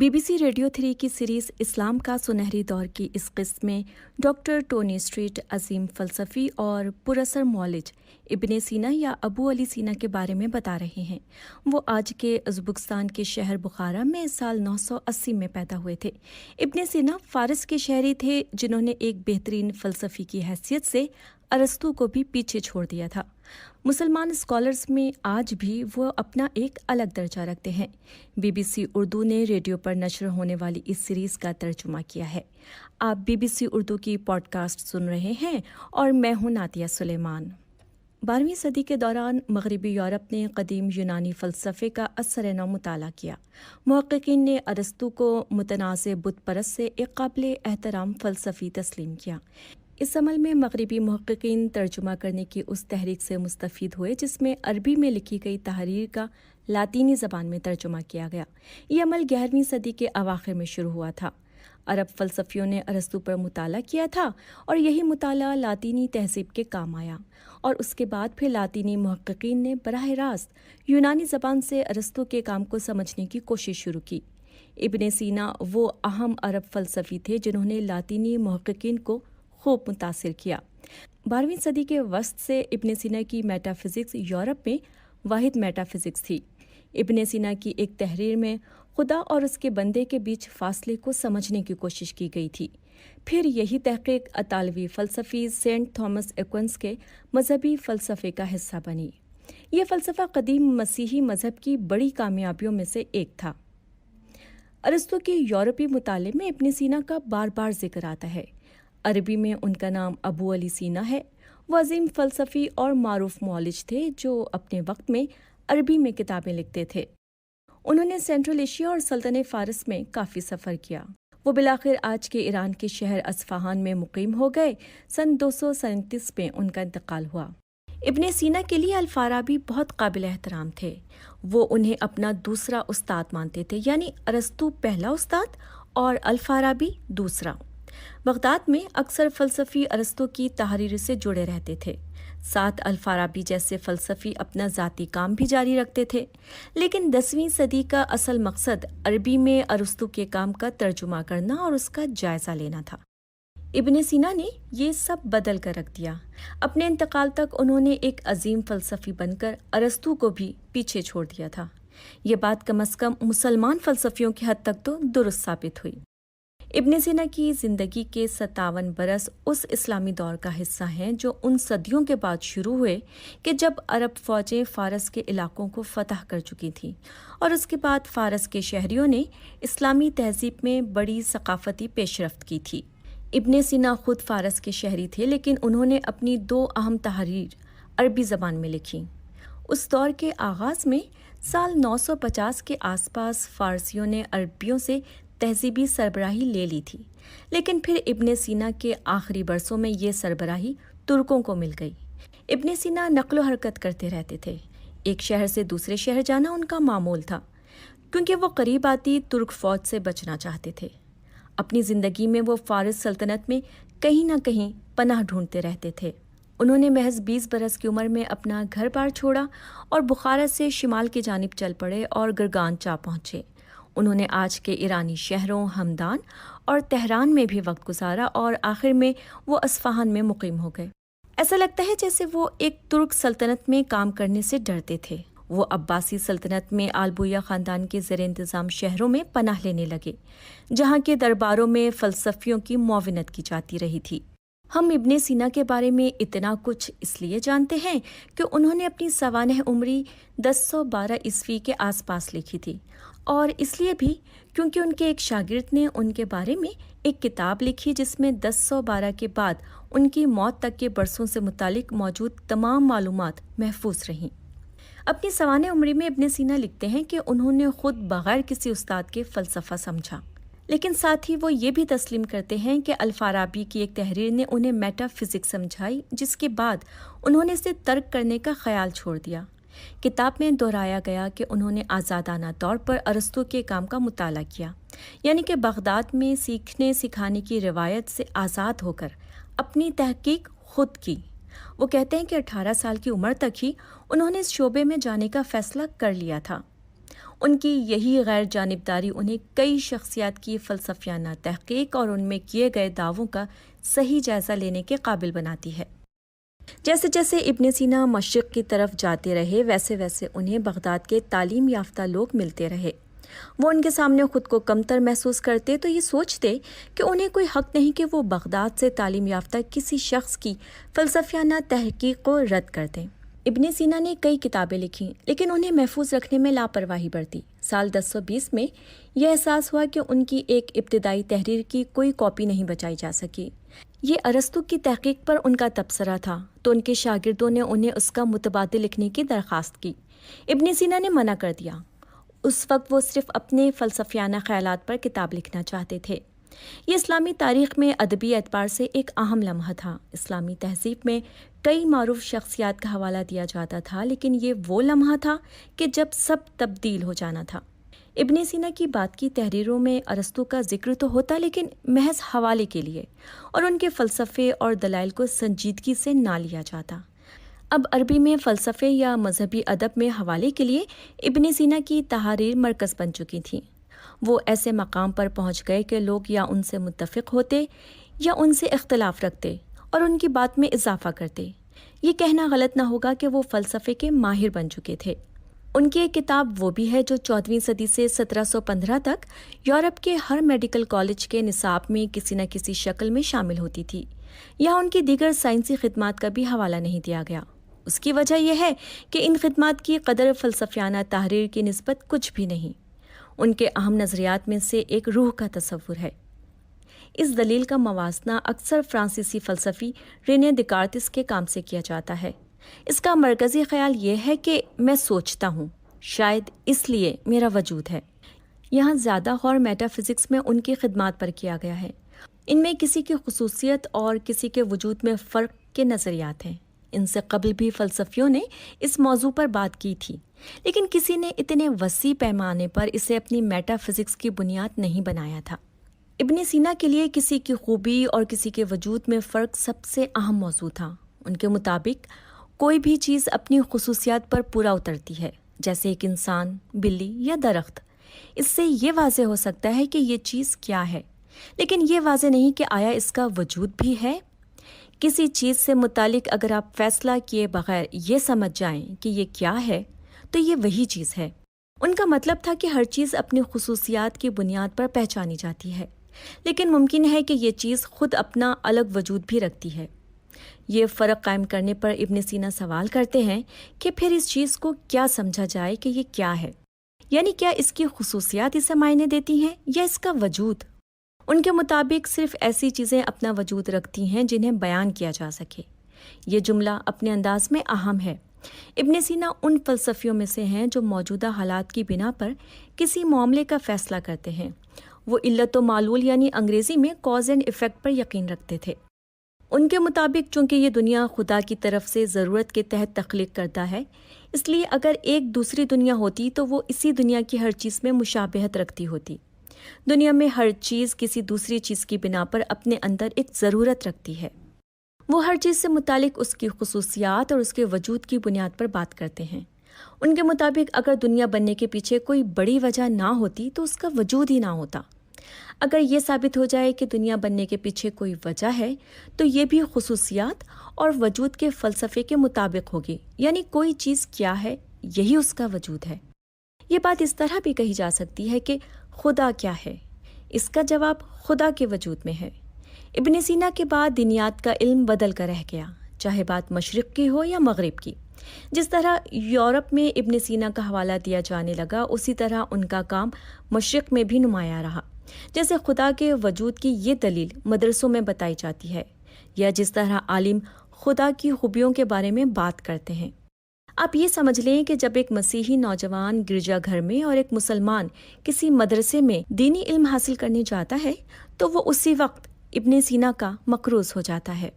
BBC radio 3 کی series اسلام کا سنہری دور کی اس قسط میں ڈاکٹر ٹونی اسٹریٹ عظیم فلسفی اور پراثر معالج ابن سینا یا ابو علی سینا کے بارے میں بتا رہے ہیں۔ وہ آج کے ازبکستان کے شہر بخارا میں سال 980 میں پیدا ہوئے تھے۔ ابن سینا فارس کے شہری تھے جنہوں نے ایک بہترین فلسفی کی حیثیت سے ارسطو کو بھی پیچھے چھوڑ دیا تھا۔ مسلمان اسکالرز میں آج بھی وہ اپنا ایک الگ درجہ رکھتے ہیں۔ BBC اردو نے ریڈیو پر نشر ہونے والی اس سیریز کا ترجمہ کیا ہے۔ آپ BBC اردو کی پوڈ کاسٹ سن رہے ہیں اور میں ہوں ناتیہ سلیمان۔ 12ویں صدی کے دوران مغربی یورپ نے قدیم یونانی فلسفے کا اثر نو مطالعہ کیا۔ محققین نے ارسطو کو متنازع بت پرست سے ایک قابل احترام فلسفی تسلیم کیا۔ اس عمل میں مغربی محققین ترجمہ کرنے کی اس تحریک سے مستفید ہوئے جس میں عربی میں لکھی گئی تحریر کا لاطینی زبان میں ترجمہ کیا گیا۔ یہ عمل 11ویں صدی کے اواخر میں شروع ہوا تھا۔ عرب فلسفیوں نے ارسطو پر مطالعہ کیا تھا اور یہی مطالعہ لاطینی تہذیب کے کام آیا، اور اس کے بعد پھر لاطینی محققین نے براہ راست یونانی زبان سے ارسطو کے کام کو سمجھنے کی کوشش شروع کی۔ ابن سینا وہ اہم عرب فلسفی تھے جنہوں نے لاطینی محققین کو خوب متاثر کیا۔ 12ویں صدی کے وسط سے ابن سینا کی میٹا فزکس یورپ میں واحد میٹا فزکس تھی۔ ابن سینا کی ایک تحریر میں خدا اور اس کے بندے کے بیچ فاصلے کو سمجھنے کی کوشش کی گئی تھی۔ پھر یہی تحقیق اطالوی فلسفی سینٹ تھامس ایکوینس کے مذہبی فلسفے کا حصہ بنی۔ یہ فلسفہ قدیم مسیحی مذہب کی بڑی کامیابیوں میں سے ایک تھا۔ ارسطو کے یورپی مطالعے میں ابن سینا کا بار بار ذکر آتا ہے۔ عربی میں ان کا نام ابو علی سینا ہے۔ وہ عظیم فلسفی اور معروف معالج تھے جو اپنے وقت میں عربی میں کتابیں لکھتے تھے۔ انہوں نے سینٹرل ایشیا اور سلطنت فارس میں کافی سفر کیا۔ وہ بالآخر آج کے ایران کے شہر اصفہان میں مقیم ہو گئے۔ سن 237 میں ان کا انتقال ہوا۔ ابن سینا کے لیے الفارابی بہت قابل احترام تھے۔ وہ انہیں اپنا دوسرا استاد مانتے تھے، یعنی ارسطو پہلا استاد اور الفارابی دوسرا۔ بغداد میں اکثر فلسفی ارسطو کی تحریر سے جڑے رہتے تھے۔ ساتھ الفارابی جیسے فلسفی اپنا ذاتی کام بھی جاری رکھتے تھے، لیکن 10ویں صدی کا اصل مقصد عربی میں ارسطو کے کام کا ترجمہ کرنا اور اس کا جائزہ لینا تھا۔ ابن سینا نے یہ سب بدل کر رکھ دیا۔ اپنے انتقال تک انہوں نے ایک عظیم فلسفی بن کر ارسطو کو بھی پیچھے چھوڑ دیا تھا۔ یہ بات کم از کم مسلمان فلسفیوں کی حد تک تو درست ثابت ہوئی۔ ابن سینا کی زندگی کے 57 برس اس اسلامی دور کا حصہ ہیں جو ان صدیوں کے بعد شروع ہوئے کہ جب عرب فوجیں فارس کے علاقوں کو فتح کر چکی تھیں، اور اس کے بعد فارس کے شہریوں نے اسلامی تہذیب میں بڑی ثقافتی پیش رفت کی تھی۔ ابن سینا خود فارس کے شہری تھے، لیکن انہوں نے اپنی 2 اہم تحریر عربی زبان میں لکھیں۔ اس دور کے آغاز میں سال 950 کے آس پاس فارسیوں نے عربیوں سے تہذیبی سربراہی لے لی تھی، لیکن پھر ابن سینا کے آخری برسوں میں یہ سربراہی ترکوں کو مل گئی۔ ابن سینا نقل و حرکت کرتے رہتے تھے۔ ایک شہر سے دوسرے شہر جانا ان کا معمول تھا، کیونکہ وہ قریب آتی ترک فوج سے بچنا چاہتے تھے۔ اپنی زندگی میں وہ فارس سلطنت میں کہیں نہ کہیں پناہ ڈھونڈتے رہتے تھے۔ انہوں نے محض 20 برس کی عمر میں اپنا گھر بار چھوڑا اور بخارا سے شمال کی جانب چل پڑے اور گرگان جا پہنچے۔ انہوں نے آج کے ایرانی شہروں ہمدان اور تہران میں بھی وقت گزارا اور آخر میں وہ اصفہان میں مقیم ہو گئے۔ ایسا لگتا ہے جیسے وہ ایک ترک سلطنت میں کام کرنے سے ڈرتے تھے۔ وہ عباسی سلطنت میں آل بویہ خاندان کے زیر انتظام شہروں میں پناہ لینے لگے، جہاں کے درباروں میں فلسفیوں کی معاونت کی جاتی رہی تھی۔ ہم ابن سینا کے بارے میں اتنا کچھ اس لیے جانتے ہیں کہ انہوں نے اپنی سوانح عمری 1012 عیسوی کے آس پاس لکھی تھی، اور اس لیے بھی کیونکہ ان کے ایک شاگرد نے ان کے بارے میں ایک کتاب لکھی جس میں 1012 کے بعد ان کی موت تک کے برسوں سے متعلق موجود تمام معلومات محفوظ رہیں۔ اپنی سوانح عمری میں ابن سینا لکھتے ہیں کہ انہوں نے خود بغیر کسی استاد کے فلسفہ سمجھا، لیکن ساتھ ہی وہ یہ بھی تسلیم کرتے ہیں کہ الفارابی کی ایک تحریر نے انہیں میٹا فزکس سمجھائی، جس کے بعد انہوں نے اسے ترک کرنے کا خیال چھوڑ دیا۔ کتاب میں دہرایا گیا کہ انہوں نے آزادانہ طور پر ارسطو کے کام کا مطالعہ کیا، یعنی کہ بغداد میں سیکھنے سکھانے کی روایت سے آزاد ہو کر اپنی تحقیق خود کی۔ وہ کہتے ہیں کہ 18 سال کی عمر تک ہی انہوں نے اس شعبے میں جانے کا فیصلہ کر لیا تھا۔ ان کی یہی غیر جانبداری انہیں کئی شخصیات کی فلسفیانہ تحقیق اور ان میں کیے گئے دعووں کا صحیح جائزہ لینے کے قابل بناتی ہے۔ جیسے جیسے ابن سینا مشرق کی طرف جاتے رہے ویسے ویسے انہیں بغداد کے تعلیم یافتہ لوگ ملتے رہے۔ وہ ان کے سامنے خود کو کمتر محسوس کرتے تو یہ سوچتے کہ انہیں کوئی حق نہیں کہ وہ بغداد سے تعلیم یافتہ کسی شخص کی فلسفیانہ تحقیق کو رد کر دیں۔ ابن سینا نے کئی کتابیں لکھیں لیکن انہیں محفوظ رکھنے میں لاپرواہی برتی۔ سال 1020 میں یہ احساس ہوا کہ ان کی ایک ابتدائی تحریر کی کوئی کاپی نہیں بچائی جا سکی۔ یہ ارسطو کی تحقیق پر ان کا تبصرہ تھا تو ان کے شاگردوں نے انہیں اس کا متبادل لکھنے کی درخواست کی۔ ابن سینا نے منع کر دیا۔ اس وقت وہ صرف اپنے فلسفیانہ خیالات پر کتاب لکھنا چاہتے تھے۔ یہ اسلامی تاریخ میں ادبی اعتبار سے ایک اہم لمحہ تھا۔ اسلامی تہذیب میں کئی معروف شخصیات کا حوالہ دیا جاتا تھا لیکن یہ وہ لمحہ تھا کہ جب سب تبدیل ہو جانا تھا۔ ابن سینا کی بات کی تحریروں میں ارسطو کا ذکر تو ہوتا لیکن محض حوالے کے لیے، اور ان کے فلسفے اور دلائل کو سنجیدگی سے نہ لیا جاتا۔ اب عربی میں فلسفے یا مذہبی ادب میں حوالے کے لیے ابن سینا کی تحاریر مرکز بن چکی تھیں۔ وہ ایسے مقام پر پہنچ گئے کہ لوگ یا ان سے متفق ہوتے یا ان سے اختلاف رکھتے اور ان کی بات میں اضافہ کرتے۔ یہ کہنا غلط نہ ہوگا کہ وہ فلسفے کے ماہر بن چکے تھے۔ ان کی ایک کتاب وہ بھی ہے جو 14ویں صدی سے 1715 تک یورپ کے ہر میڈیکل کالج کے نصاب میں کسی نہ کسی شکل میں شامل ہوتی تھی۔ یہاں ان کی دیگر سائنسی خدمات کا بھی حوالہ نہیں دیا گیا۔ اس کی وجہ یہ ہے کہ ان خدمات کی قدر فلسفیانہ تحریر کی نسبت کچھ بھی نہیں۔ ان کے اہم نظریات میں سے ایک روح کا تصور ہے۔ اس دلیل کا موازنہ اکثر فرانسیسی فلسفی رینے دکارتس کے کام سے کیا جاتا ہے۔ اس کا مرکزی خیال یہ ہے کہ میں سوچتا ہوں، شاید اس لیے میرا وجود ہے۔ یہاں زیادہ غور میٹا فزکس میں ان کی خدمات پر کیا گیا ہے۔ ان میں کسی کی خصوصیت اور کسی کے وجود میں فرق کے نظریات ہیں۔ ان سے قبل بھی فلسفیوں نے اس موضوع پر بات کی تھی لیکن کسی نے اتنے وسیع پیمانے پر اسے اپنی میٹا فزکس کی بنیاد نہیں بنایا تھا۔ ابن سینا کے لیے کسی کی خوبی اور کسی کے وجود میں فرق سب سے اہم موضوع تھا۔ ان کے مطابق کوئی بھی چیز اپنی خصوصیات پر پورا اترتی ہے، جیسے ایک انسان، بلی یا درخت۔ اس سے یہ واضح ہو سکتا ہے کہ یہ چیز کیا ہے، لیکن یہ واضح نہیں کہ آیا اس کا وجود بھی ہے۔ کسی چیز سے متعلق اگر آپ فیصلہ کیے بغیر یہ سمجھ جائیں کہ یہ کیا ہے تو یہ وہی چیز ہے۔ ان کا مطلب تھا کہ ہر چیز اپنی خصوصیات کی بنیاد پر پہچانی جاتی ہے، لیکن ممکن ہے کہ یہ چیز خود اپنا الگ وجود بھی رکھتی ہے۔ یہ فرق قائم کرنے پر ابن سینا سوال کرتے ہیں کہ پھر اس چیز کو کیا سمجھا جائے کہ یہ کیا ہے، یعنی کیا اس کی خصوصیات اسے معنی دیتی ہیں یا اس کا وجود؟ ان کے مطابق صرف ایسی چیزیں اپنا وجود رکھتی ہیں جنہیں بیان کیا جا سکے۔ یہ جملہ اپنے انداز میں اہم ہے۔ ابن سینا ان فلسفیوں میں سے ہیں جو موجودہ حالات کی بنا پر کسی معاملے کا فیصلہ کرتے ہیں۔ وہ علت و معلول یعنی انگریزی میں کاز اینڈ ایفیکٹ پر یقین رکھتے تھے۔ ان کے مطابق چونکہ یہ دنیا خدا کی طرف سے ضرورت کے تحت تخلیق کرتا ہے، اس لیے اگر ایک دوسری دنیا ہوتی تو وہ اسی دنیا کی ہر چیز میں مشابہت رکھتی ہوتی۔ دنیا میں ہر چیز کسی دوسری چیز کی بنا پر اپنے اندر ایک ضرورت رکھتی ہے۔ وہ ہر چیز سے متعلق اس کی خصوصیات اور اس کے وجود کی بنیاد پر بات کرتے ہیں۔ ان کے مطابق اگر دنیا بننے کے پیچھے کوئی بڑی وجہ نہ ہوتی تو اس کا وجود ہی نہ ہوتا۔ اگر یہ ثابت ہو جائے کہ دنیا بننے کے پیچھے کوئی وجہ ہے تو یہ بھی خصوصیات اور وجود کے فلسفے کے مطابق ہوگی، یعنی کوئی چیز کیا ہے یہی اس کا وجود ہے۔ یہ بات اس طرح بھی کہی جا سکتی ہے کہ خدا کیا ہے؟ اس کا جواب خدا کے وجود میں ہے۔ ابن سینا کے بعد دینیات کا علم بدل کر رہ گیا، چاہے بات مشرق کی ہو یا مغرب کی۔ جس طرح یورپ میں ابن سینا کا حوالہ دیا جانے لگا، اسی طرح ان کا کام مشرق میں بھی نمایاں رہا۔ جیسے خدا کے وجود کی یہ دلیل مدرسوں میں بتائی جاتی ہے، یا جس طرح عالم خدا کی خوبیوں کے بارے میں بات کرتے ہیں۔ آپ یہ سمجھ لیں کہ جب ایک مسیحی نوجوان گرجا گھر میں اور ایک مسلمان کسی مدرسے میں دینی علم حاصل کرنے جاتا ہے تو وہ اسی وقت ابن سینا کا مقروض ہو جاتا ہے۔